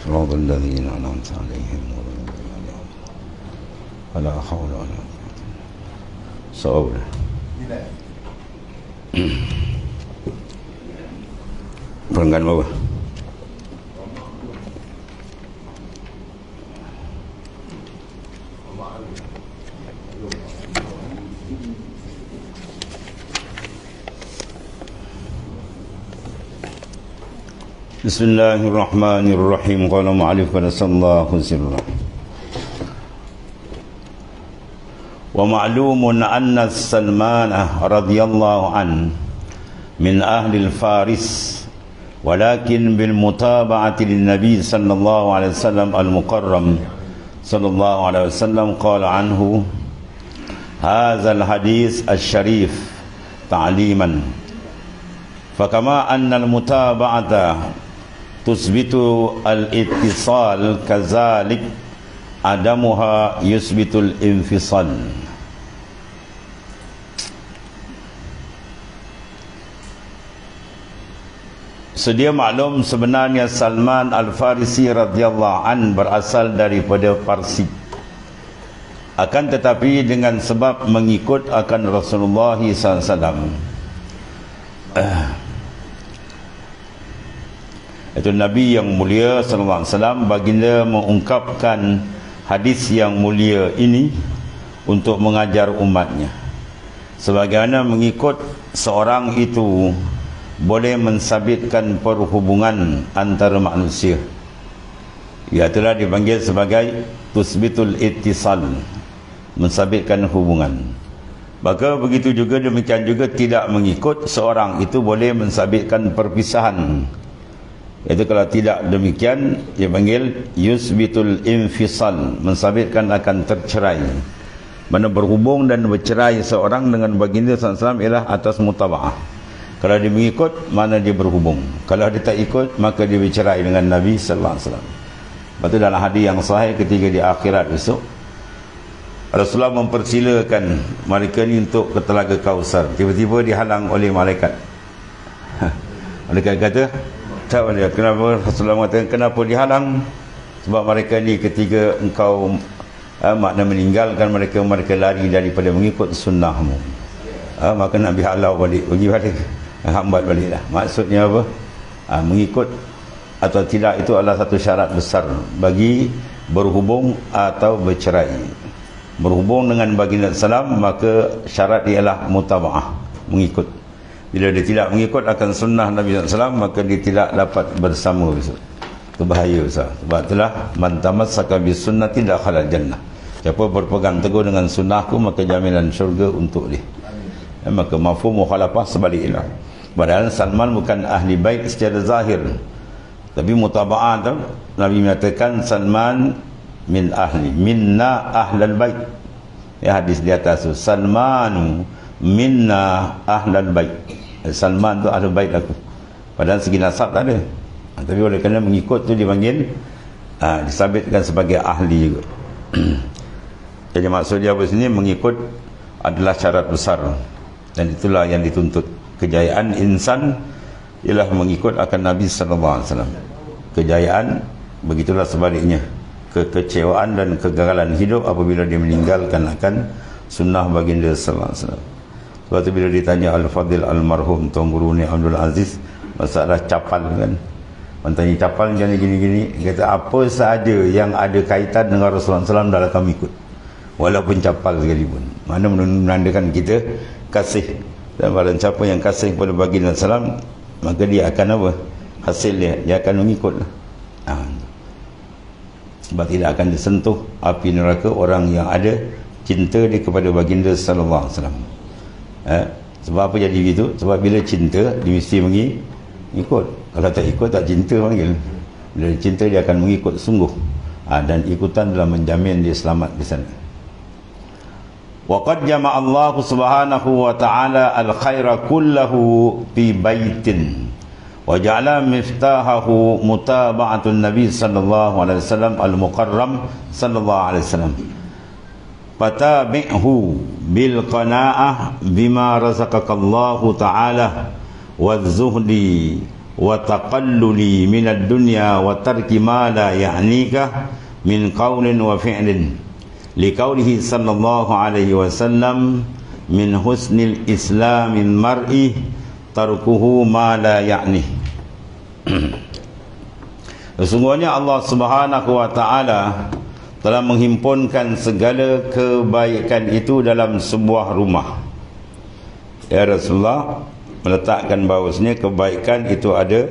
صراط الذين أنعمت عليهم ولا حول ولا قوة صواب. Perenggan bawah. Bismillahirrahmanirrahim. Qala mu'alif pada sallallahu sirrah. Wa ma'lumun anna Salman radhiyallahu an min ahli al-Faris walakin bil mutaba'ati lin nabi sallallahu alaihi wasallam al-mukarram sallallahu alaihi wasallam qala anhu hadha al-hadith asy-syarif ta'liman fakama anna al-mutaba'ata tusbitu al-ittisal kazalik adamuha yusbitul infisal. Sedia maklum sebenarnya Salman Al-Farisi radhiyallahu an berasal daripada Parsi. Akan tetapi dengan sebab mengikut akan Rasulullah SAW, itu Nabi yang mulia sallallahu alaihi wasallam, baginda mengungkapkan hadis yang mulia ini untuk mengajar umatnya. Sebagaimana mengikut seorang itu boleh mensabitkan perhubungan antara manusia. Ia telah dipanggil sebagai tusbitul ittisal, mensabitkan hubungan. Maka begitu juga, demikian juga tidak mengikut seorang itu boleh mensabitkan perpisahan. Itu kalau tidak demikian dia panggil yusbitul infisal, mensabitkan akan tercerai. Mana berhubung dan bercerai seorang dengan baginda SAW ialah atas mutaba'ah. Kalau dia mengikut, mana dia berhubung. Kalau dia tak ikut, maka dia bercerai dengan Nabi SAW. Lepas itu dalam hadis yang sahih ketika di akhirat besok, Rasulullah mempersilakan mereka ni untuk ke Telaga Kausar. Tiba-tiba dihalang oleh malaikat. Malaikat kata, tak boleh. Kenapa? Rasulullah mengatakan, kenapa dihalang? Sebab mereka ni ketika engkau makna meninggalkan mereka, mereka lari daripada mengikut sunnahmu. Maka Nabi halau balik, pergi balik, hambat balik lah. Maksudnya apa? Mengikut atau tidak itu adalah satu syarat besar bagi berhubung atau bercerai. Berhubung dengan baginda salam, maka syarat ialah mutaba'ah, mengikut. Bila dia tidak mengikut akan sunnah Nabi SAW, maka dia tidak dapat bersama besok. Itu bahaya besar. Sebab itulah man tamassaka bis sunnah tidak khalal jannah. Siapa berpegang teguh dengan sunnahku, maka jaminan syurga untuk dia. Maka mafhum mukhalafah sebaliknya. Padahal Salman bukan ahli bait secara zahir, tapi mutaba'ah tu Nabi menyatakan Salman min ahli, minna ahlal bait. Ya, hadis di atas tu, Salmanu minna ahlal bait. Salman tu ahli bait aku. Padahal segi nasab tak ada. Tapi oleh kerana mengikut tu dipanggil, disabitkan sebagai ahli juga. Jadi maksudnya apa sini, mengikut adalah syarat besar. Dan itulah yang dituntut. Kejayaan insan ialah mengikut akan Nabi SAW. Kejayaan begitulah sebaliknya. Kekecewaan dan kegagalan hidup apabila dia meninggalkan akan sunnah baginda SAW. Sebab tu bila ditanya Al-Fadhil Al-Marhum Tuan Guru ni Abdul Aziz masalah capal kan, mentanya capal gini-gini, kata apa sahaja yang ada kaitan dengan Rasulullah SAW dalam kami ikut, walaupun capal sekalipun. Mana menandakan kita kasih. Dan barang siapa yang kasih kepada baginda SAW, maka dia akan apa? Hasil dia akan mengikut. Sebab tidak akan disentuh api neraka orang yang ada cinta dia kepada baginda sallallahu alaihi wasallam. Sebab apa jadi begitu? Sebab bila cinta dia mesti mengikut. Kalau tak ikut, tak cinta panggil. Bila cinta dia akan mengikut sungguh. Dan ikutan dalam menjamin dia selamat di sana. Wa qad jama'a Allah subhanahu wa ta'ala al-khaira kullahu fi baitin wa ja'ala miftahahu mutaba'atun nabi sallallahu alaihi wasallam al-mukarram sallallahu alaihi wasallam. Fatabi'hu bil qana'ah bima razaqakallahu ta'ala wa zuhdi wa taqalluli minad dunya wa tarki ma la ya'nika min qawlin wa fi'lin liqaulihi sallallahu alaihi wasallam min husnil islamil mar'i tarkuhu ma la ya'ni. Sesungguhnya Allah Subhanahu wa taala telah menghimpunkan segala kebaikan itu dalam sebuah rumah. Ya Rasulullah meletakkan bahawasanya kebaikan itu ada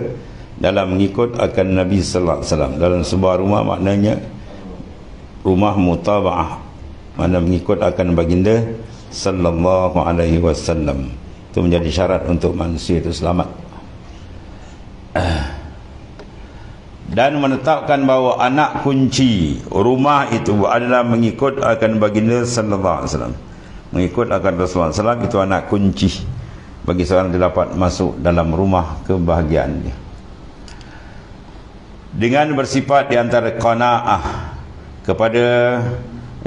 dalam mengikut akan Nabi sallallahu alaihi wasallam. Dalam sebuah rumah maknanya rumah mutaba'ah, mana mengikut akan baginda sallallahu alaihi wasallam. Itu menjadi syarat untuk manusia itu selamat. Dan menetapkan bahawa anak kunci rumah itu adalah mengikut akan baginda sallallahu alaihi wasallam. Mengikut akan Rasulullah SAW itu anak kunci bagi seorang yang dapat masuk dalam rumah kebahagiaan dia. Dengan bersifat di antara qanaah kepada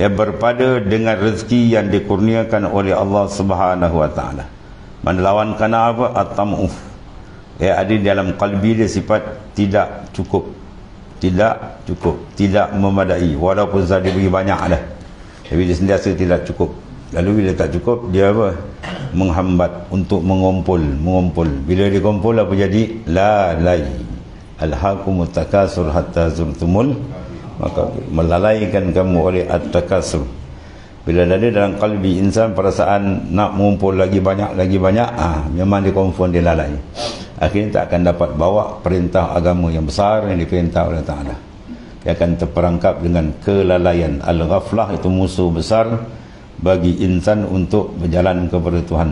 berpada dengan rezeki yang dikurniakan oleh Allah Subhanahu wa taala. Mana lawan qanaah apa? At-tam'u. Ada di dalam qalbi dia sifat tidak cukup, tidak memadai, walaupun sudah diberi banyak dah, tapi dia sentiasa tidak cukup. Lalu bila tak cukup, dia apa? Menghambat untuk mengumpul. Bila dia kumpul apa jadi? Lalai. Alhaqumut takasur hatta zurtumul, maka melalaikan kamu oleh at-takasur. Bila ada dalam kalbi insan perasaan nak mengumpul lagi banyak, memang dia confirm, dia lalai. Akhirnya tak akan dapat bawa perintah agama yang besar yang diperintah oleh Ta'ala. Dia akan terperangkap dengan kelalaian. Al-ghaflah itu musuh besar bagi insan untuk berjalan kepada Tuhan.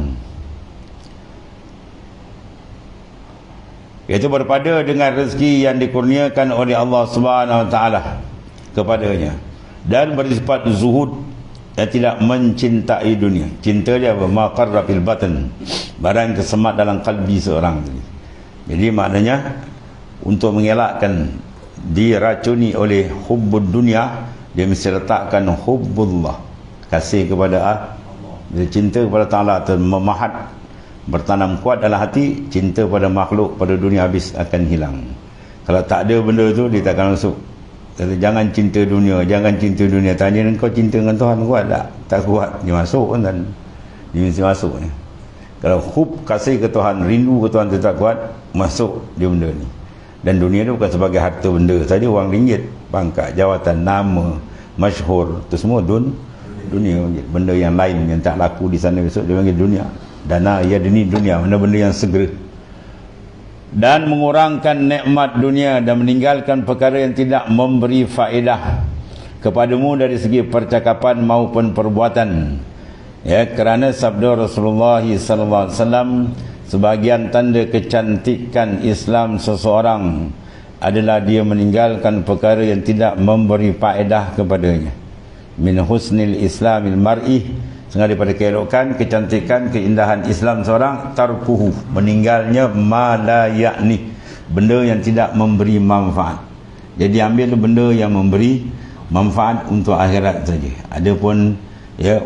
Iaitu berpada dengan rezeki yang dikurniakan oleh Allah Subhanahu wa taala kepadanya, dan bersifat zuhud yang tidak mencintai dunia. Cinta dia apa? Maqarra fil batin, barang kesemat dalam kalbi seorang. Jadi maknanya untuk mengelakkan diracuni oleh hubbud dunia, dia mesti letakkan hubbullah, kasih kepada Allah. Cinta kepada Ta'ala memahat, bertanam kuat dalam hati. Cinta pada makhluk, pada dunia habis akan hilang. Kalau tak ada benda tu, dia tak akan masuk. Kata jangan cinta dunia, tanya kau cinta dengan Tuhan kuat tak? Tak kuat, dia masuk kan, dia mesti masuk ni. Kalau hub, kasih ke Tuhan, rindu ke Tuhan tu tak kuat, masuk dia benda ni. Dan dunia tu bukan sebagai harta benda saja, wang ringgit, pangkat, jawatan, nama, masyhur, tu semua dunia. Benda yang lain yang tak laku di sana besok dia panggil dunia. Dana ya dini dunia, mana benda yang segera. Dan mengurangkan nikmat dunia dan meninggalkan perkara yang tidak memberi faedah kepadamu dari segi percakapan maupun perbuatan. Ya, kerana sabda Rasulullah sallallahu alaihi wasallam, sebahagian tanda kecantikan Islam seseorang adalah dia meninggalkan perkara yang tidak memberi faedah kepadanya. Min husnil islamil mar'i, sehingga daripada keelokan, kecantikan, keindahan Islam seorang, tarkuhu, meninggalnya ma la ya'ni, benda yang tidak memberi manfaat. Jadi ambil benda yang memberi manfaat untuk akhirat saja. Adapun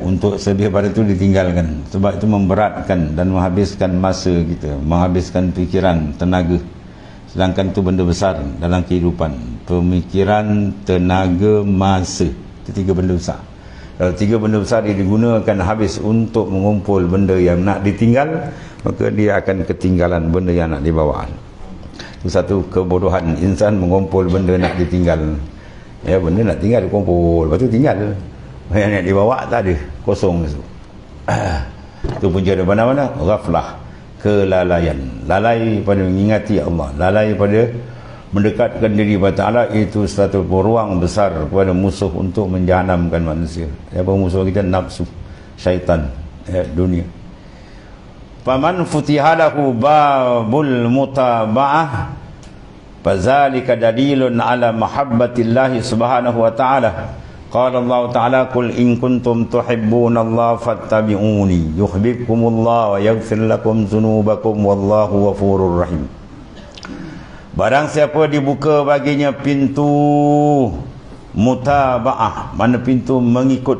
untuk lebih pada itu ditinggalkan, sebab itu memberatkan dan menghabiskan masa kita, menghabiskan fikiran, tenaga. Sedangkan itu benda besar dalam kehidupan. Pemikiran, tenaga, masa, itu tiga benda besar. Kalau tiga benda besar dia digunakan habis untuk mengumpul benda yang nak ditinggal, maka dia akan ketinggalan benda yang nak dibawa. Itu satu kebodohan insan, mengumpul benda nak ditinggal. Benda nak tinggal dikumpul, lepas tu tinggal. Yang nak dibawa tak ada, kosong tu. Itu punca ada mana-mana, ghaflah, kelalaian. Lalai pada mengingati Allah, lalai pada mendekatkan diri kepada Allah. Itu satu peluang besar kepada musuh untuk menjahanamkan manusia. Apa musuh kita? Nafsu, syaitan, dunia. Faman futihalahu babul mutaba'ah fazalika dalilun ala mahabbatillahi subhanahu wa ta'ala. Qala Allah ta'ala, qul in kuntum tuhibbunallaha fattabi'uni yuhibbukumullah wa yaghfir lakum dzunubakum wallahu ghafurur rahim. Barang siapa dibuka baginya pintu mutaba'ah, mana pintu mengikut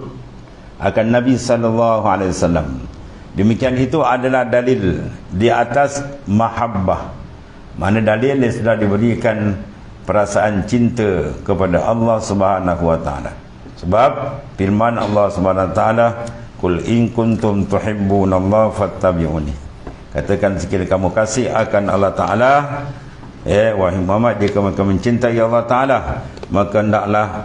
akan Nabi sallallahu alaihi wasallam, demikian itu adalah dalil di atas mahabbah, Mana dalil yang sudah diberikan perasaan cinta kepada Allah Subhanahu wa taala. Sebab firman Allah Subhanahu wa taala, "Qul in kuntum tuhibbunallaha fattabi'uni." Katakan sekiranya kamu kasih akan Allah taala, wahai Muhammad, jika kamu mencintai Allah taala, maka hendaklah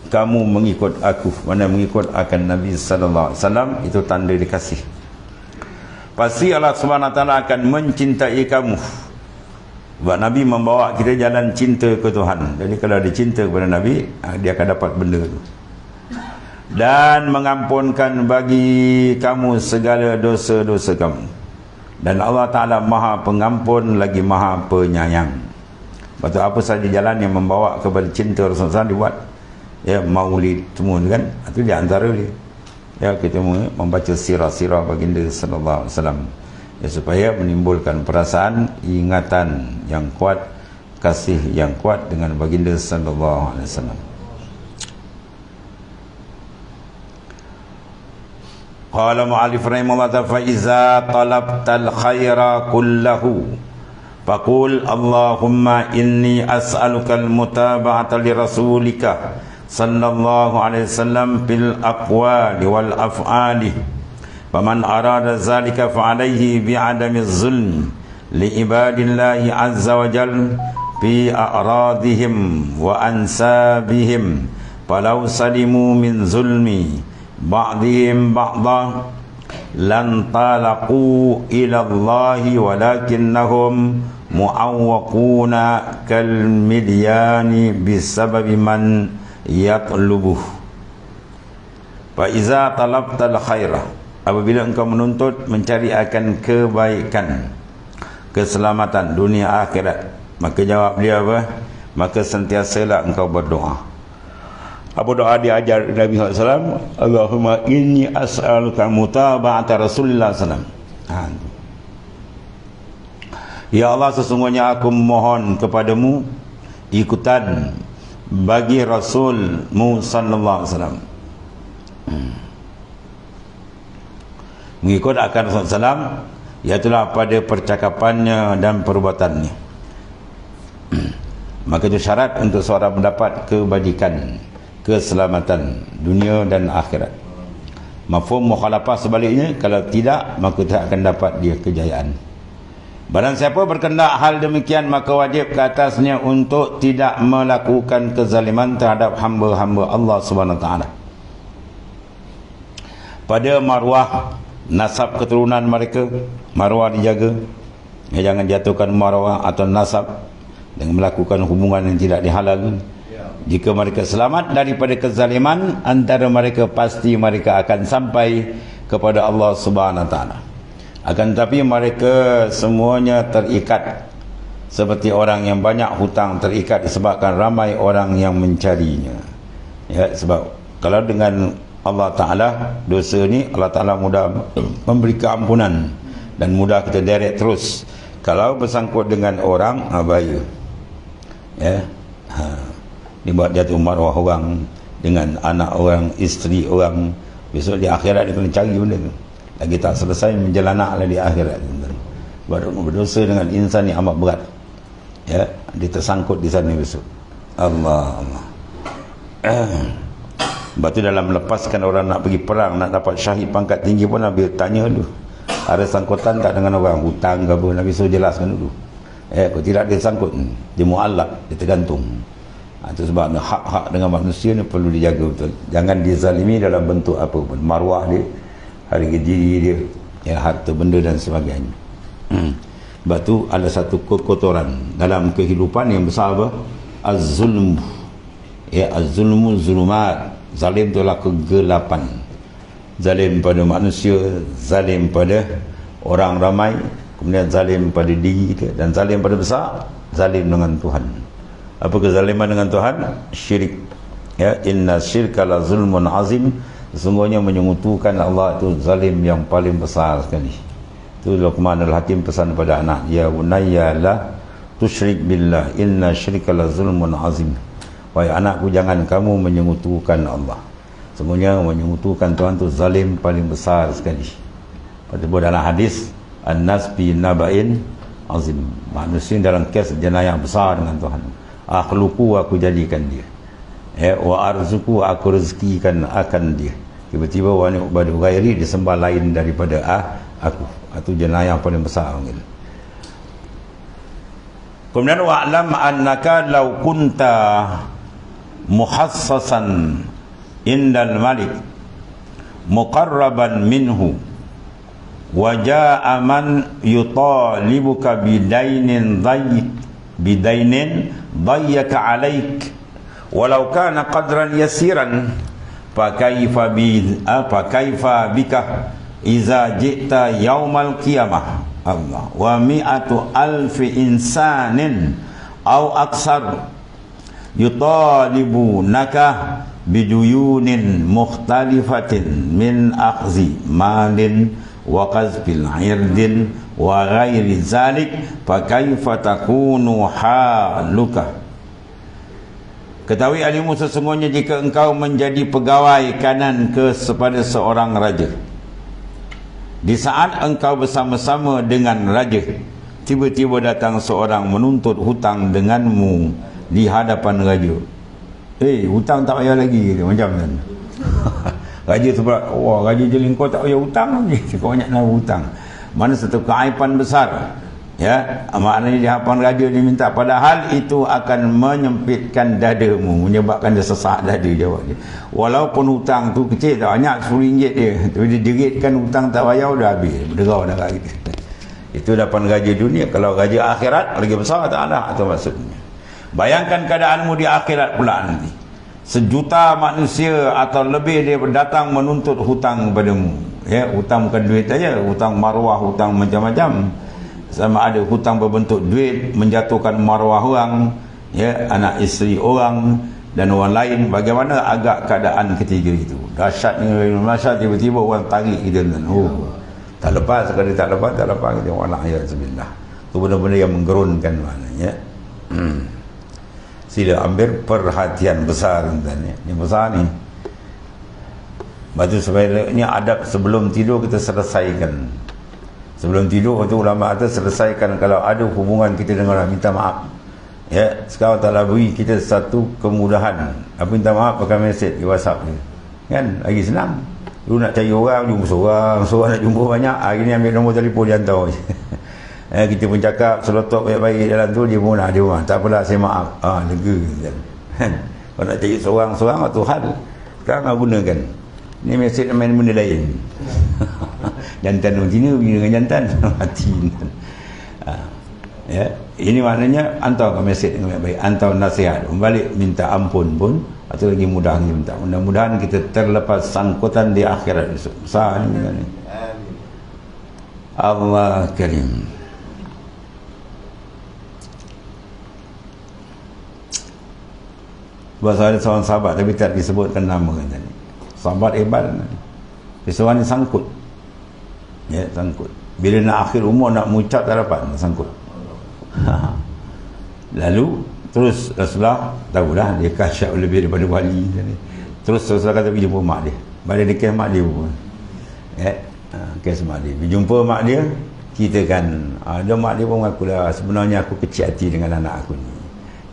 kamu mengikut aku. Mana mengikut akan Nabi sallallahu alaihi wasallam, itu tanda dikasih. Pasti Allah Subhanahu wa taala akan mencintai kamu. Sebab Nabi membawa kita jalan cinta ke Tuhan. Jadi kalau ada cinta kepada Nabi, dia akan dapat benda itu. Dan mengampunkan bagi kamu segala dosa-dosa kamu. Dan Allah Ta'ala maha pengampun lagi maha penyayang. Lepas tu apa saja jalan yang membawa kepada cinta Rasulullah SAW dibuat. Ya, maulid semua kan, itu di antara dia. Ya, kita membaca sirah-sirah baginda sallallahu alaihi wasallam, ya, supaya menimbulkan perasaan ingatan yang kuat, kasih yang kuat dengan baginda sallallahu alaihi wasallam. Qala mu'allif rahimahullah ta'ala, fa iza talabtal khaira kullahu faqul Allahumma inni as'alukal mutaba'ata li rasulika sallallahu alaihi wasallam fil aqwali wal af'ali. Faman arada zalika fa alaihi bi'adami zulm li ibadillahi azza wa jal fi a'radihim wa ansabihim falau salimu min zulmi ba'dihim ba'da lan talaqu ila Allahi walakinnahum mu'awwaquna kal midyani bisababi man yatlubuh. Fa iza talabtal khairah, apabila engkau menuntut mencari akan kebaikan, keselamatan dunia akhirat, maka jawab dia apa? Maka sentiasalah engkau berdoa. Apa doa diajar Nabi SAW? Allahumma inni as'aluka mutaba'ata Rasulullah SAW. Ya Allah, sesungguhnya aku mohon kepadamu ikutan bagi Rasulmu sallallahu alaihi wasallam. Mengikut akan Rasulullah SAW, iaitulah pada percakapannya dan perbuatannya. Maka itu syarat untuk seorang mendapat kebajikan, keselamatan dunia dan akhirat. Mafhum mukhalafah sebaliknya, kalau tidak maka tak akan dapat dia kejayaan. Barang siapa berkendak hal demikian, maka wajib ke atasnya untuk tidak melakukan kezaliman terhadap hamba-hamba Allah Subhanahu wa taala. Pada maruah nasab keturunan mereka, maruah dijaga. Jangan jatuhkan maruah atau nasab dengan melakukan hubungan yang tidak dihalalkan. Jika mereka selamat daripada kezaliman antara mereka, pasti mereka akan sampai kepada Allah Subhanahu wa taala. Akan tetapi mereka semuanya terikat seperti orang yang banyak hutang, terikat disebabkan ramai orang yang mencarinya. Ya, sebab kalau dengan Allah Ta'ala, dosa ni Allah Ta'ala mudah memberi keampunan dan mudah kita direct terus. Kalau bersangkut dengan orang, bahaya. Ya, dibuat jatuh maruah orang dengan anak orang, isteri orang, besok di akhirat dia kena cari benda tu. Lagi tak selesai menjelanaklah di akhirat. Berdosa dengan insan yang amat berat. Ya, dia tersangkut di sana besok. Allah. Sebab tu dalam melepaskan orang nak pergi perang, nak dapat syahid pangkat tinggi pun Nabi tanya dulu, ada sangkutan tak dengan orang, hutang ke apa, Nabi suruh jelaskan dulu. Kalau tidak dia sangkut, dia mu'allak, dia tergantung. Itu sebab hak-hak dengan manusia ni perlu dijaga betul. Jangan dizalimi dalam bentuk apa pun, maruah dia, harga diri dia, ya, harta benda dan sebagainya. Sebab tu ada satu kekotoran dalam kehidupan yang besar apa? Az-zulm. Ya, az-zulmu zulumat. Zalim itulah kegelapan. Zalim pada manusia, zalim pada orang ramai, kemudian zalim pada diri kita, dan zalim pada besar, zalim dengan Tuhan. Apa kezaliman dengan Tuhan? Syirik. Ya, inna syirka la zulmun azim. Sesungguhnya menyekutukan Allah itu zalim yang paling besar sekali. Itu Luqman al-Hakim pesan kepada anak, ya bunayya la tusyrik billah inna syirka la zulmun azim. Wahai anakku, jangan kamu menyekutukan Allah. Semuanya menyekutukan Tuhan itu zalim paling besar sekali. Pada dalam hadis, an-nas bi naba'in azim. Manusia dalam kes jenayah besar dengan Tuhan. Akhluqu, aku jadikan dia. Wa arzuku, aku rezekikan akan dia. Tiba-tiba wa ni'badu ghairi, disembah lain daripada aku. Itu jenayah paling besar. Kemudian wa'lam annaka law kunta muhassasan indal malik muqarraban minhu wa jaa'a man yutalibuka bidainin dayyaka alaik walau kana qadran yasiran fa kaifa bika iza ji'ta yaumal qiyamah Allah wa mi'atu alfi insanin au aksar yutalibunaka biduyunin mukhtalifatin min akhzi malin wa qazbil irdin wa ghairi zalik fa kaifa takunu haluka. Ketahui alimu, sesungguhnya jika engkau menjadi pegawai kanan kepada seorang raja, di saat engkau bersama-sama dengan raja, tiba-tiba datang seorang menuntut hutang denganmu di hadapan raja. Hutang tak payah lagi, macam kan. Raja sebab, wah, raja jeling kau tak payah hutang lagi. Kau banyak nak hutang. Mana satu keaiban besar. Ya, maknanya di hadapan raja diminta, padahal itu akan menyempitkan dadamu, menyebabkan dia sesak dada, jawab dia. Walaupun hutang tu kecil, tak banyak, RM10 dia, tapi dia jeritkan hutang tak payah, dah habis, berderau dah kat kita. Itu hadapan raja dunia. Kalau raja akhirat lagi besar, tak ada, itu maksudnya. Bayangkan keadaanmu di akhirat pula nanti. Sejuta manusia atau lebih dia datang menuntut hutang kepadamu. Ya, hutang bukan duit saja, hutang maruah, hutang macam-macam. Sama ada hutang berbentuk duit, menjatuhkan maruah orang, ya, anak isteri orang dan orang lain. Bagaimana agak keadaan ketiga itu? Dahsyatnya Malaysia, tiba-tiba orang tarik kita. Tak lepas, sekali tak lepas kita wala ayatullah. Itu benda-benda yang menggerunkan maknanya. Sila ambil perhatian besar tentang ini besar ni. Batu supaya ini adab sebelum tidur kita selesaikan. Sebelum tidur itu ulama kata selesaikan kalau ada hubungan kita dengan orang, minta maaf. Ya, sekarang tak beri kita satu kemudahan. Apa minta maaf pakai mesej di WhatsApp ni. Kan lagi senang. Lu nak cari orang, jumpa seorang nak jumpa banyak. Hari ni ambil nombor telefon dia hantar. Kita pun cakap selotok baik-baik dalam tu, dia pun ada orang. Tak apalah, saya maaf. Lega kan. Kalau nak cari seorang-seorang tu hal. Sekarang gunakan. Ni mesej main benda lain. Jantan betina dengan jantan mati. Ya, ini maknanya hantar mesej dengan baik, hantar nasihat, balik minta ampun pun atau lagi mudah minta. Mudah-mudahan kita terlepas sangkutan di akhirat besok. Besar ni. Amin. Allah Karim. Bahasa ada seorang sahabat tapi tak disebutkan nama tadi. Sahabat hebat tadi. Seorang ni sangkut. Ya, sangkut. Bila nak akhir umur nak mengucap tak dapat, sangkut. Lalu terus Rasulullah tahulah dia kasyaf lebih daripada wali. Terus Rasulullah kata pergi jumpa mak dia. Balik dekat mak dia pun. Ya, kes mak dia. Pergi jumpa mak dia, ceritakan. Ada mak dia pun mengaku lah, sebenarnya aku kecil hati dengan anak aku ni.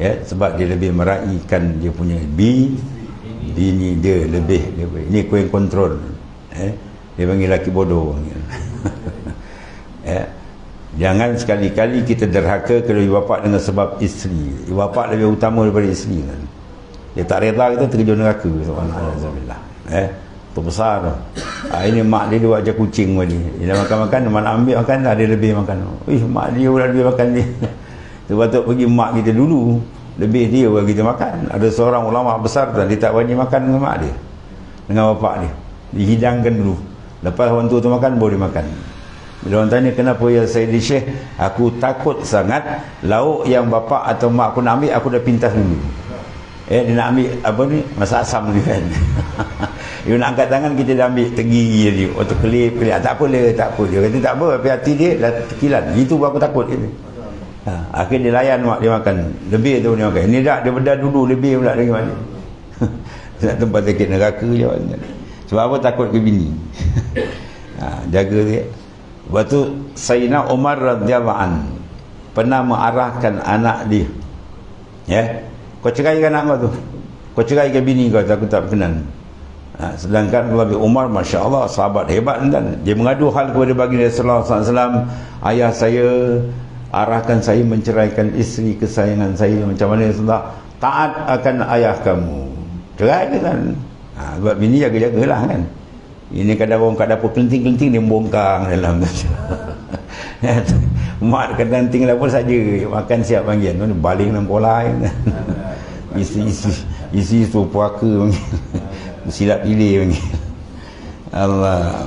Ya, sebab dia lebih meraihkan dia punya bini dia lebih. Ini aku yang kontrol. Dia panggil laki bodoh. Ya. Jangan sekali-kali kita derhaka kalau ibu bapa dengan sebab isteri. Ibu bapa lebih utama daripada isteri kan. Dia tak reda kita terjun neraka, subhanallah. Itu besar tu. Ini mak dia ajar kucing tadi. Dia makan-makan, mana ambil makan, ada lebih makan. Mak dia pula lebih makan dia. Itu patut pergi mak kita dulu, lebih dia bagi kita makan. Ada seorang ulama besar tu, dia tak berani makan dengan mak dia, dengan bapak dia. Dihidangkan dulu. Lepas orang tua tu makan, boleh makan. Bila orang tanya kenapa ya Sayyidi Syekh, aku takut sangat lauk yang bapa atau mak aku nak ambil, aku dah pintas dulu. Dia nak ambil apa ni, masak asam ni kan. Dia nak angkat tangan, kita dah ambil tegi dia, atau kelip. Tak apa dia. Kata tak apa, tapi hati dia dah tekilan. Itu pun aku takut gitu. Akhirnya dia layan mak dia makan. Lebih tu dia makan. Ini dah dia bedah dulu, lebih pula lagi mana. Nak tempat sakit neraka je. Sebab apa? Takut ke bini. Jaga dia. Lepas tu Sayyidina Umar radhiyallahu anhu, pernah mengarahkan anak dia, ya, kau ceraikan anak kau tu, kau ceraikan bini kau, aku tak berkenan. Sedangkan Abdullah bin Umar, Masya Allah, sahabat hebat kan, dia mengadu hal kepada baginda sallallahu alaihi wasallam, ayah saya arahkan saya menceraikan isteri kesayangan saya, macam mana Rasulullah? Taat akan ayah kamu, cerai kan. Sebab bini jaga-jagalah kan. Ini kadang orang kat dapur kelenting-kelenting, dia membongkang dalam mak kelenting dapur saja, makan siap panggil, baling dalam pola kan. isi tu puaka panggil, silap pilih panggil. Allah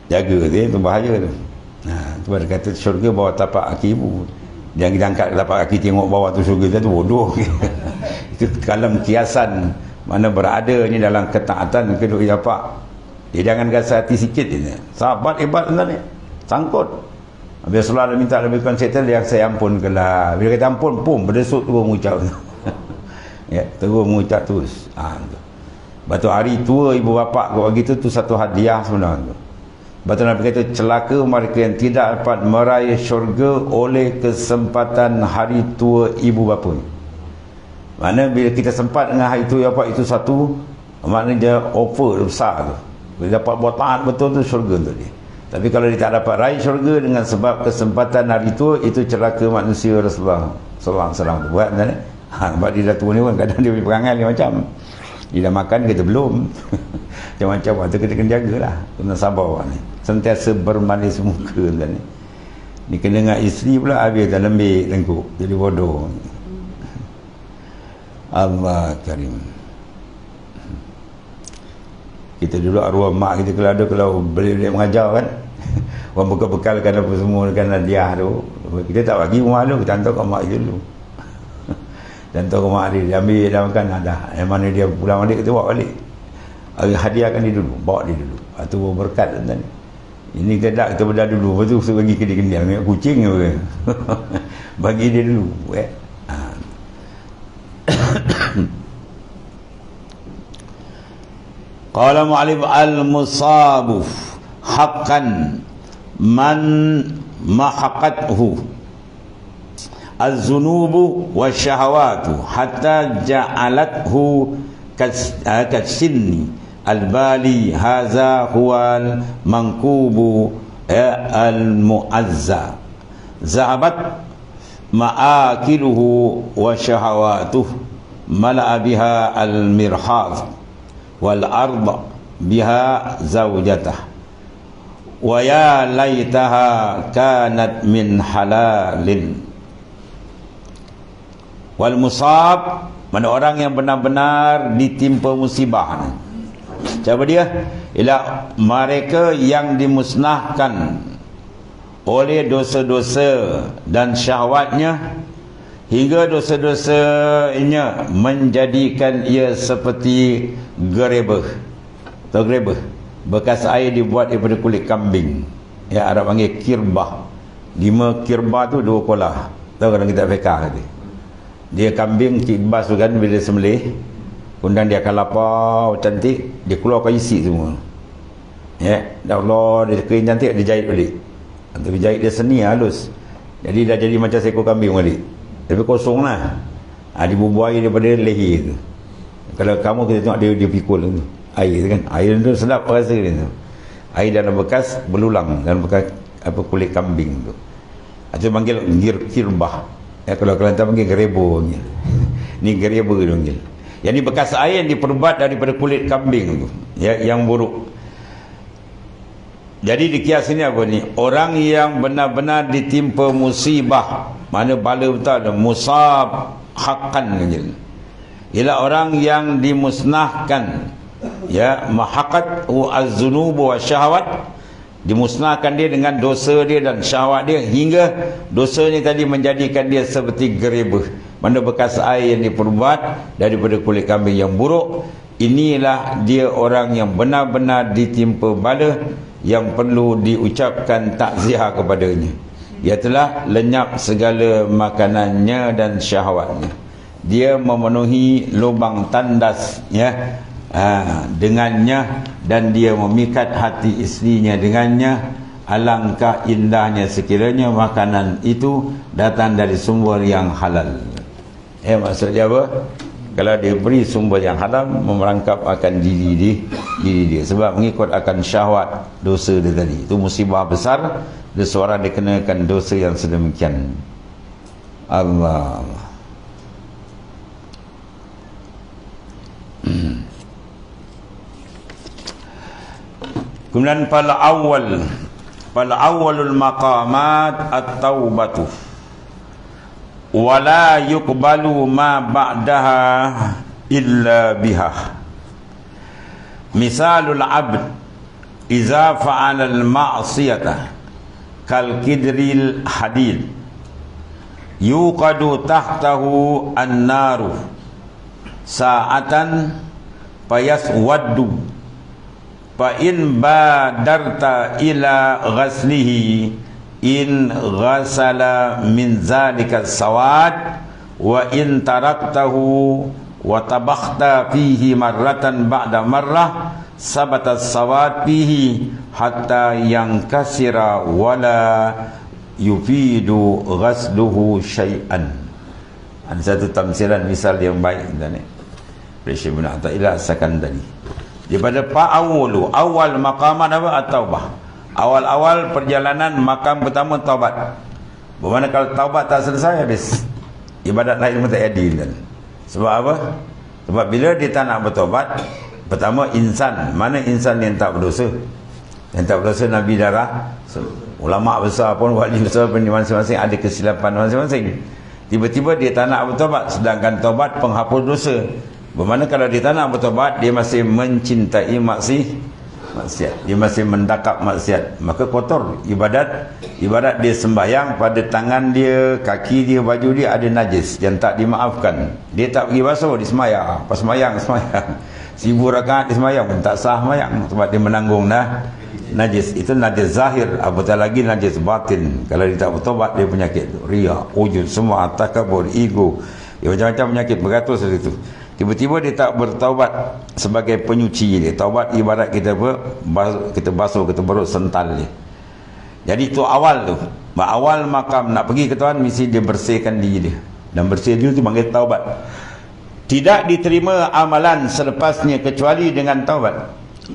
jaga dia, tu bahaya tu. Tu ada kata syurga bawah tapak kaki ibu. Jangan kita angkat tapak kaki tengok bawah tu syurga tu bodoh. Itu dalam kiasan mana berada ni dalam ketaatan kedua tapak. Dia jangan rasa hati sikit ni. Sahabat hebat sebenarnya. Sangkut. Habis Rasulullah minta lebih konsisten, dia saya ampunkanlah. Bila kata ampun, pum berdesuk terus mengucap. Ya, terus mengucap terus. Batu hari tua ibu bapa kau begitu tu satu hadiah sebenarnya. Batu Nabi kata celaka mereka yang tidak dapat meraih syurga oleh kesempatan hari tua ibu bapa. Mana bila kita sempat dengan hari tua bapa itu satu, maknanya dia offer besar tu. Bila dapat buat taat betul tu syurga tu dia. Tapi kalau dia tak dapat raih syurga dengan sebab kesempatan hari tua, itu celaka manusia Rasulullah sallallahu alaihi wasallam tu buat kan. Sebab dia dah tua ni pun kadang dia punya perangai dia macam dia dah makan kita belum. Macam-macam tu kita kena jagalah. Kena sabar ni. Sentiasa bermanis muka ni. Ni kena dengan isteri pula habis dah lembik lengkuk. Jadi bodoh. Allah Karim. Kita dulu arwah mak kita kalau ada, kalau beli-beli mengajar kan, orang bekal-bekalkan apa semua kan hadiah tu, kita tak bagi rumah tu, kita hantar ke mak dia dulu. Dan hantar ke mak dia ambil dah makan dah, yang mana dia pulang balik kita bawa balik, hadiahkan dia dulu, bawa dia dulu, itu berkat tadi. Ini kita tak, kita bedah dulu, lepas tu kita bagi ke dia kendiang kucing ke. Bagi dia dulu Qala mu'alif al-musabu haqqan man mahaqathu az-zunubu wa syahawatu hatta ja'alathu katsinni al-bali haza huwal mankubu al-mu'azza zahabat ma'akiluhu wa syahawatuhu mala'a biha al-mirhaz wal arda biha zaujatah wa ya laitaha kanat min halalin. Wal musab, mana orang yang benar-benar ditimpa musibah. Siapa dia? Ialah mereka yang dimusnahkan oleh dosa-dosa dan syahwatnya, hingga dosa-dosanya menjadikan ia seperti gerebeh. Tahu gerebeh? Bekas air dibuat daripada kulit kambing. Ya, Arab panggil kirbah. 5 kirbah tu 2 kolah. Tahu kadang kita fikah kata. Dia kambing kirbah tu kan, bila sembelih, kemudian dia akan lapar cantik, dia keluarkan isi semua. Ya, dah Allah dia kering cantik, dia jahit balik. Atau dia jahit dia seni halus. Jadi dah jadi macam seekor kambing balik. Tapi kosong lah. Dibubuh air daripada leher tu. Kalau kamu kita tengok dia pikul tu, air tu kan, air tu sedap rasa dia tu. Air dalam bekas belulang, dalam bekas apa kulit kambing tu. Itu panggil kirbah. Ya, kalau Kelantan panggil gerebo. Ni gerebo dia panggil. Yang ni bekas air yang diperbuat daripada kulit kambing tu, ya, yang buruk. Jadi dikias ini apa ni? Orang yang benar-benar ditimpa musibah, mana bala betul ada musab haqqan ni. Ialah orang yang dimusnahkan, ya, mahaqat az-zunub wa syahwat, dimusnahkan dia dengan dosa dia dan syahwat dia, hingga dosanya tadi menjadikan dia seperti gerebeh, mana bekas air yang diperbuat daripada kulit kambing yang buruk. Inilah dia orang yang benar-benar ditimpa bala, yang perlu diucapkan takziah kepadanya. Dia telah lenyap segala makanannya dan syahwatnya. Dia memenuhi lubang tandas, ya, dengannya, dan dia memikat hati isterinya dengannya. alangkah indahnya sekiranya makanan itu datang dari sumber yang halal. Maksudnya apa? Kalau dia beri sumber yang halal, merangkap akan diri dia. Sebab mengikut akan syahwat dosa dia tadi. Itu musibah besar. Dia seorang dikenakan dosa yang sedemikian. Allah. Kemudian pada awalul maqamat at-taubatu wala yuqbalu ma ba'daha illa biha. Misalul abd iza fa'ala al-ma'siyata kal kidril hadid yuqadu tahtahu an-naru sa'atan fayaswaddu fa in badarta ila ghaslihi in ghasala min zalika sawad wa in taraktahu wa tabakhta fihi marratan ba'da marrah sabata sawad fihi hatta yankasira wala yufidu ghasluhu syai'an. Ada satu tamsilan misal yang baik ni Syekh Ibn Athaillah As-Sakandari daripada awal maqamat apa? At-taubah. Awal-awal perjalanan makam pertama taubat. Bermakna kalau taubat tak selesai, habis ibadat lain pun tak adil kan. Sebab apa? Sebab bila dia tak nak bertaubat, pertama insan, mana insan yang tak berdosa? Yang tak berdosa Nabi darah. Ulama besar pun, wali besar pun, masing-masing ada kesilapan masing-masing. Tiba-tiba dia tak nak bertaubat, sedangkan taubat penghapus dosa. Bermakna kalau dia tak nak bertaubat, dia masih mencintai maksiat, dia masih mendakap maksiat, maka kotor. Ibadat dia sembahyang, pada tangan dia, kaki dia, baju dia ada najis yang tak dimaafkan. Dia tak pergi basuh, dia sembahyang. Pas sembahyang 1000 rakaat dia sembahyang pun tak sah sembahyang, sebab dia menanggung najis. Itu najis zahir, apatah lagi najis batin. Kalau dia tak bertobat, dia penyakit riya, ujud, semua, takabur, ego, macam-macam penyakit beratus itu. Tiba-tiba dia tak bertaubat sebagai penyuci dia. Taubat ibarat kita basuh, kita berut sental dia. Jadi itu awal tu. Awal makam nak pergi ke Tuhan, mesti dia bersihkan diri dia. Dan bersih diri tu panggil taubat. Tidak diterima amalan selepasnya kecuali dengan taubat.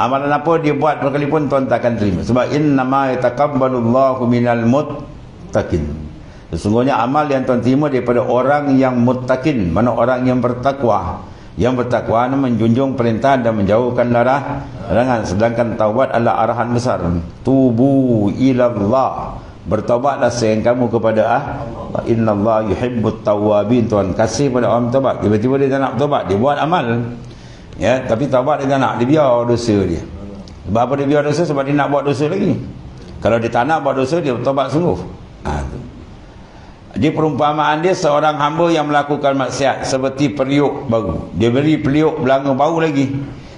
Amalan apa dia buat berkali pun Tuhan tak akan terima. Sebab innama yataqabbalullahu minal muttaqin. Sesungguhnya amal yang Tuhan terima daripada orang yang muttaqin, mana orang yang bertakwa. Yang bertakwa menjunjung perintah dan menjauhkan larangan. Sedangkan taubat adalah arahan besar. Tubu ilallah, bertaubatlah sayang kamu kepada Allah. Innallaha yuhibbut tawwabin. Tuhan kasih pada orang taubat. Tiba-tiba dia tak nak taubat, dia buat amal, ya, tapi taubat dia tak nak, dia biar dosa dia. Sebab apa dia biar dosa? Sebab dia nak buat dosa lagi. Kalau dia tak nak buat dosa, dia bertaubat sungguh. Di perumpamaan dia, seorang hamba yang melakukan maksiat seperti periuk baru. Dia beri periuk belanga baru lagi,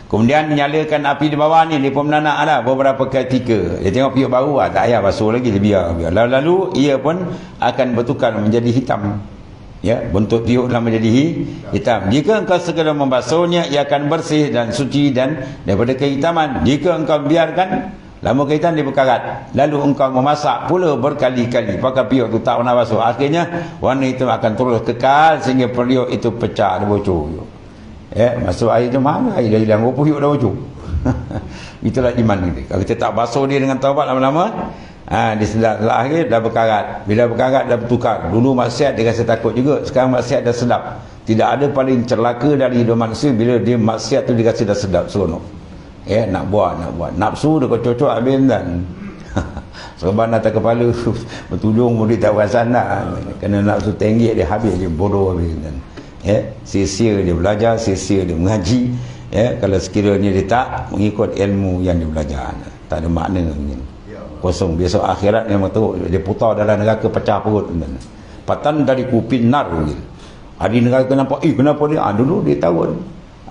kemudian nyalakan api di bawah ni, dia pun menanak lah beberapa ketika. Dia tengok periuk baru, tak payah basuh lagi, dia biar. Lalu ia pun akan bertukar menjadi hitam, ya, bentuk periuk dah menjadi hitam. Jika engkau segera membasuhnya, ia akan bersih dan suci dan daripada kehitaman. Jika engkau biarkan lama kehitam, dia berkarat. Lalu engkau memasak pula berkali-kali pakai periuk tu, tak pernah basuh. Akhirnya warna itu akan terus kekal sehingga periuk itu pecah, dia bocor. Masuk air tu mana? Air dah hilang, periuk dah bocor. Itulah iman kita. Kalau kita tak basuh dia dengan taubat, lama-lama dia sedap akhir dah berkarat. Bila berkarat dah bertukar. Dulu maksiat dia rasa takut juga, sekarang maksiat dah sedap. Tidak ada paling celaka dari hidup manusia bila dia maksiat tu dia rasa dah sedap, seronok. Nak buat nafsu dia cocok habis dan serban atas kepala bertudung pun dia tak perasan nak, kena nafsu tinggi dia habis, dia bodoh habis dan sia-sia dia belajar, sia-sia dia mengaji, kalau sekiranya dia tak mengikut ilmu yang dia belajar, tak ada makna, kosong. Besok akhirat memang teruk, dia putar dalam neraka, pecah perut dan patan dari kupin nar. Hari neraka nampak, kenapa dia? Dulu dia tahu,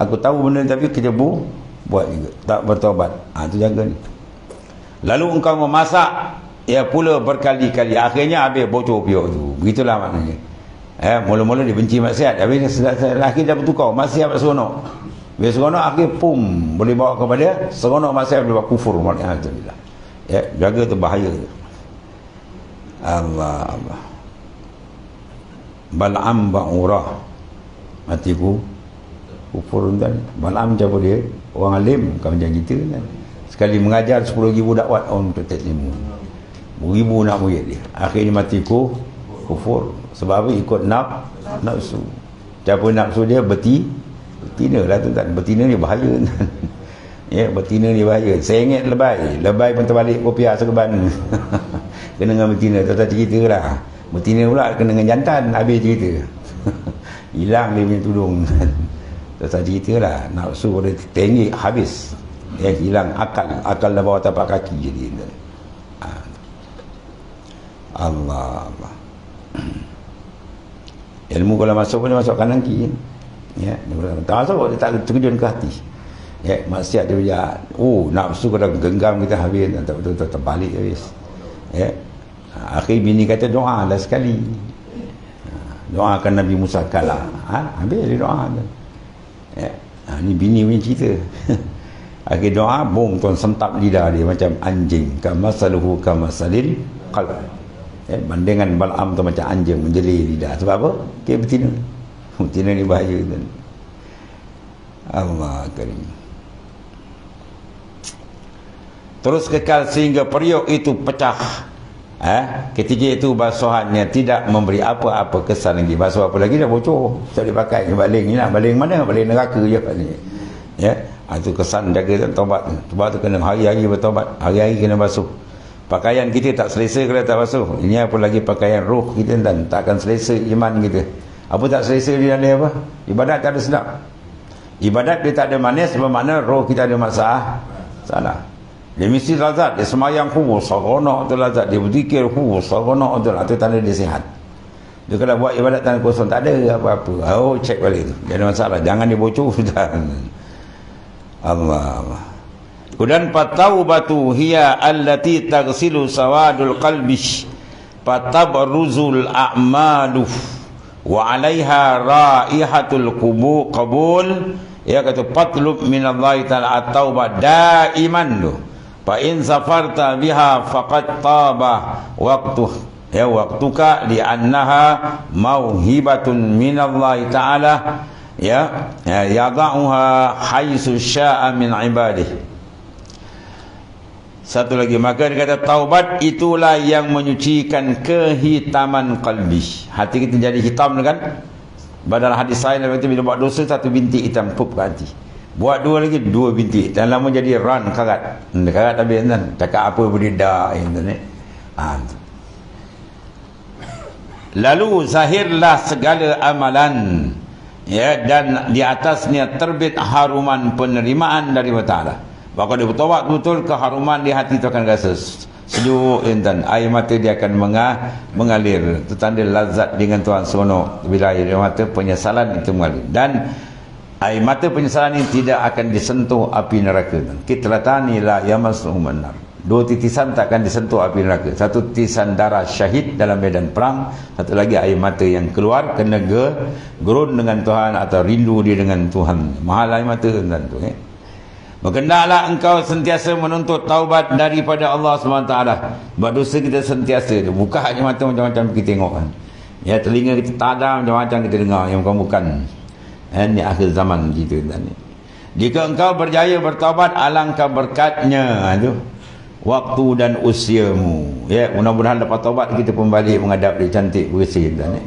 aku tahu benda tapi kejebu buat juga, tak bertaubat. Itu jaga ni. Lalu engkau memasak, pula berkali-kali, akhirnya habis bocor periuk tu. Begitulah maknanya. Mula-mula dia benci maksiat, habis akhir dah bertukar, maksiat seronok. Bila seronok, akhir boleh bawa kepada seronok maksiat, boleh bawa kufur. Alhamdulillah. Ya, jaga tu bahaya. Allah. Bal'am ba'urah mati kufur kan. Bal'am siapa dia? Orang alim bukan macam kita kan. Sekali mengajar 10,000 dakwat orang untuk ilmu. 1000 nak murid dia. Akhirnya mati kufur. Sebab apa? Ikut nafsu. Siapa nafsu dia? Betina lah tu kan. Betina ni bahaya kan. Ya, betina ni bahaya. Sengit lebay pun terbalik kopiah serban. Kena dengan betina, tak cerita lah. Betina pula kena dengan jantan, habis cerita. Hilang dia punya tudung. Tak cerita lah. Nafsu dia tenggik habis. Ya, hilang akal dah bawah tapak kaki jadi. Allah. Ilmu kalau masuk pun dia masuk kanan kiri. Ya, tak masuk dia tak terjun ke hati. Ya, maksiat dia punya nafsu kalau genggam kita habis, tak betul-betul terbalik habis. Ya. Akhir bini kata doa lah sekali. Doakan Nabi Musa kalah. Habis dia doa. Ya. Ni bini punya cerita. Akhir doa, bom tuan sentak lidah dia macam anjing. Kamasaluhu kamasalil qalb. Ya, bandingan Bal'am tu macam anjing menjelir lidah. Sebab apa? Dia betina. Betina ni bahaya kan. Allah karim. Terus kekal sehingga periuk itu pecah. Ketika itu basuhannya tidak memberi apa-apa kesan lagi. Basuh apa lagi dah bocor. Tak dipakai. Baling ni lah. Baling mana? Baling neraka je. Ya. Itu kesan jaga taubat. Sebab tu kena hari-hari bertaubat. Hari-hari kena basuh. Pakaian kita tak selesa kalau tak basuh. Ini apa lagi pakaian roh kita dan takkan selesa iman kita. Apa tak selesa dia ada apa? Ibadat tak ada sedap. Ibadat dia tak ada manis, bermakna roh kita ada masalah. Salah. Dia mesti lazat. Dia semayang seronok tu lazat. Dia berzikir seronok tu lazat. Itu tanda dia sihat. Dia kalau buat ibadat tanah kosong tak ada apa-apa. Cek balik tu. Dia ada masalah. Jangan dia bocor. Allah. Kemudian pataubatu hiya allati taghsilu sawadul qalbi fatabruzul a'malu wa 'alaiha raihatul qabul. Ya kata patlub minallahi ta'ala at-taubah daiman tu. Fa in safarta biha faqad taba waqtuka li'annaha mauhibatun minallahi ta'ala yada'uha haitsu syaa min ibadihi. Satu lagi, maka dia kata taubat itulah yang menyucikan kehitaman qalbi. Hati kita jadi hitam kan? Badal hadis lain bila buat dosa satu bintik hitam pup ke hati. Buat dua lagi dua bintik. Dan lama jadi ran karat. Karat habis kan. Cakap apa berdeda internet. Lalu zahirlah segala amalan. Ya, dan di atasnya terbit haruman penerimaan dari Allah Ta'ala. Maka dia bertawab betul keharuman di hati itu akan rasa sejuk intan. Air mata dia akan mengalir. Itu tanda lazat dengan Tuhan seronok. Bila air mata penyesalan itu mengalir. Dan air mata penyesalan ini tidak akan disentuh api neraka. Kitlatani la yamassuhum an-nar. Dua titisan tak akan disentuh api neraka. Satu titisan darah syahid dalam medan perang. Satu lagi air mata yang keluar kena gerun dengan Tuhan atau rindu dia dengan Tuhan. Mahal air mata tuan tu. Berkendalah engkau sentiasa menuntut taubat daripada Allah SWT. Sebab dosa kita sentiasa. Buka hanya mata macam-macam kita tengok kan. Ya, telinga kita tak ada macam-macam kita dengar yang bukan-bukan. Ini akhir zaman kita ni. Jika engkau berjaya bertaubat, alangkah berkatnya tu waktu dan usiamu. Ya, mudah-mudahan dapat taubat kita kembali menghadap dia cantik bersih dan ni.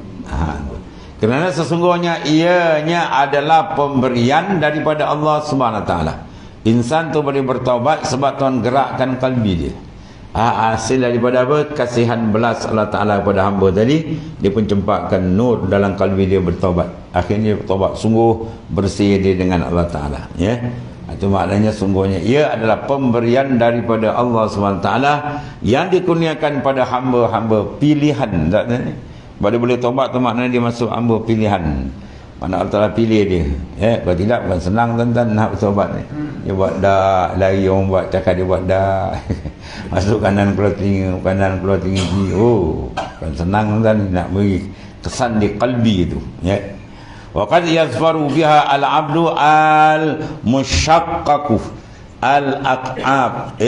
Kerana sesungguhnya ianya adalah pemberian daripada Allah SWT. Insan tu boleh bertaubat sebab Tuhan gerakkan kalbi dia. Hasil daripada apa? Kasihan belas Allah Ta'ala kepada hamba tadi. Dia pun cempakkan nur dalam kalbi dia bertaubat. Akhirnya bertaubat sungguh bersih dia dengan Allah Ta'ala. Ya. Itu maknanya sungguhnya ia adalah pemberian daripada Allah SWT yang dikurniakan pada hamba-hamba pilihan. Sebab dia boleh taubat tu maknanya dia masuk hamba pilihan. Mana Allah Ta'ala pilih dia. Kalau tidak bukan senang tuan-tuan nak bertaubat ni. Dia buat dah, lari orang buat cakap dia buat dah. Masuk kanan keluar telinga, kanan keluar telinga. Bukan senang tuan-tuan nak beri kesan di qalbi itu. Wa qad yazfaru biha al-'abdu al-mushaqqaqu al-aq'abi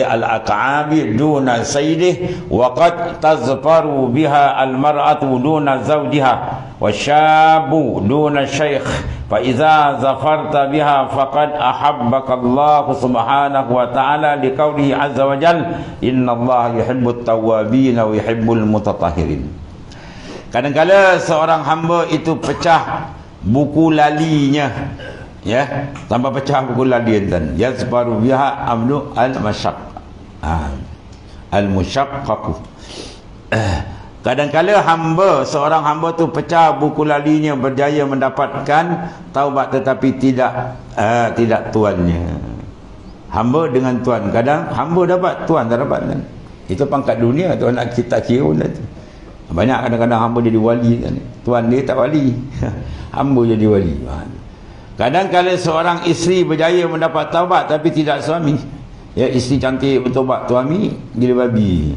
duna saydih wa qad tazfaru biha al-mar'atu duna zawjiha wasyabu duna syaikh fa idza zafarta biha faqad ahabbaka Allah subhanahu wa ta'ala liqaulihi azza wa jalla innallaha yuhibbut tawwabin wa yuhibbul mutatahhirin. Kadang-kala seorang hamba itu pecah buku lalinya, ya, tanpa pecah buku lali dan yazbaru biha amnu al-masyaqqah, al-musyaqqaq. Kadang-kala seorang hamba tu pecah buku lalinya, berjaya mendapatkan taubat tetapi tidak tuannya. Hamba dengan tuan, kadang hamba dapat, tuan tak dapat kan. Itu pangkat dunia, tuan nak kita kira lah tu. Banyak kadang-kadang hamba jadi wali kan. Tuan dia tak wali. Hamba jadi wali. Kadang-kadang seorang isteri berjaya mendapat taubat tapi tidak suami. Ya, isteri cantik bertaubat, suami gila babi.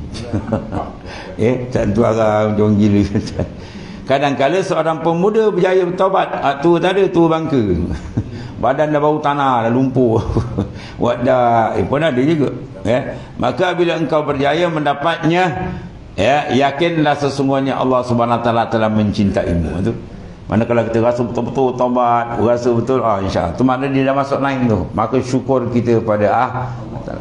Cantu arang macam gila. Kadang-kadang seorang pemuda berjaya bertaubat, tu tak ada, tu bangka. Badan dah bau tanah, dah lumpur. Wadah, pun ada juga. Ya. Maka bila engkau berjaya mendapatnya, ya, yakinlah sesungguhnya Allah Subhanahu Wa Taala telah mencintaimu. Itu manakala kita rasa betul-betul taubat, rasa betul, insya-Allah tu maknanya dia dah masuk lain tu, maka syukur kita pada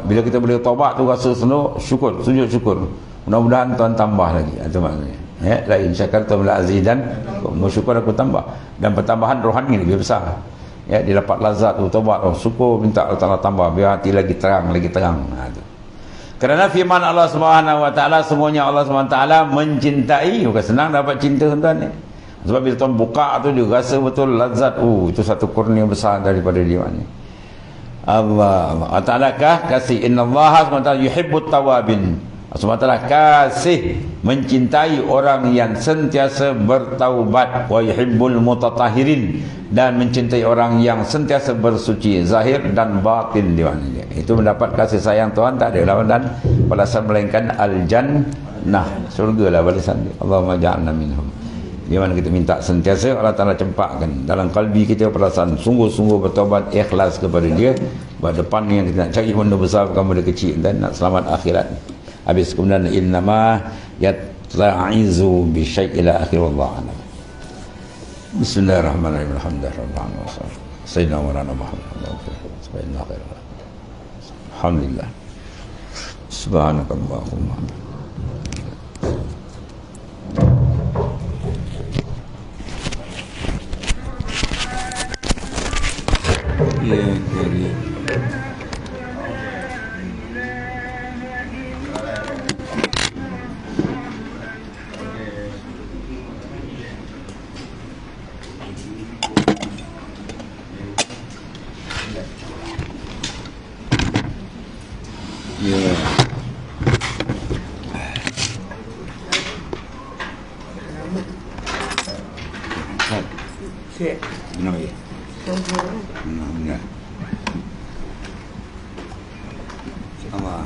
bila kita boleh taubat tu rasa senang, syukur, sujud syukur. Mudah-mudahan Tuhan tambah lagi. Itu maknanya, ya, la in syakartum la azidan, bersyukur aku tambah, dan pertambahan rohani lebih besar. Ya, dia dapat lazat tu taubat, syukur, minta Allah Taala tambah biar hati lagi terang. Kerana firman Allah Subhanahu Wa Taala, semuanya Allah Subhanahu Wa Taala mencintai. Bukan senang dapat cinta tuan ni. Sebab bila tuan buka tu dia rasa betul lazat. Itu satu kurnia besar daripada dia ni. Allah Taala kasih, innallaha Subhanahu Wa Taala yuhibbut tawabin. Allah Taala kasih mencintai orang yang sentiasa bertaubat, wa yuhibbul mutatahhirin, dan mencintai orang yang sentiasa bersuci zahir dan batin dia. Itu mendapat kasih sayang Tuhan, tak ada lawan dan balasan melainkan al-jannah, syurga lah balasan dia. Allahumma ja'alna minhum. Di mana kita minta sentiasa Allah Taala cempakkan dalam kalbi kita perasaan sungguh-sungguh bertaubat, ikhlas kepada dia. Buat depan yang kita nak cari benda besar bukan benda kecil, dan nak selamat akhirat. Habis kemudian innama yatla'izu bi syai'il akhir wallahu a'lam. Bismillahirrahmanirrahim. Alhamdulillah. Sayyidina Maulana Muhammad. Alhamdulillah. Subhanakallahumma. Ya, kenapa ya? Alhamdulillah. Sama.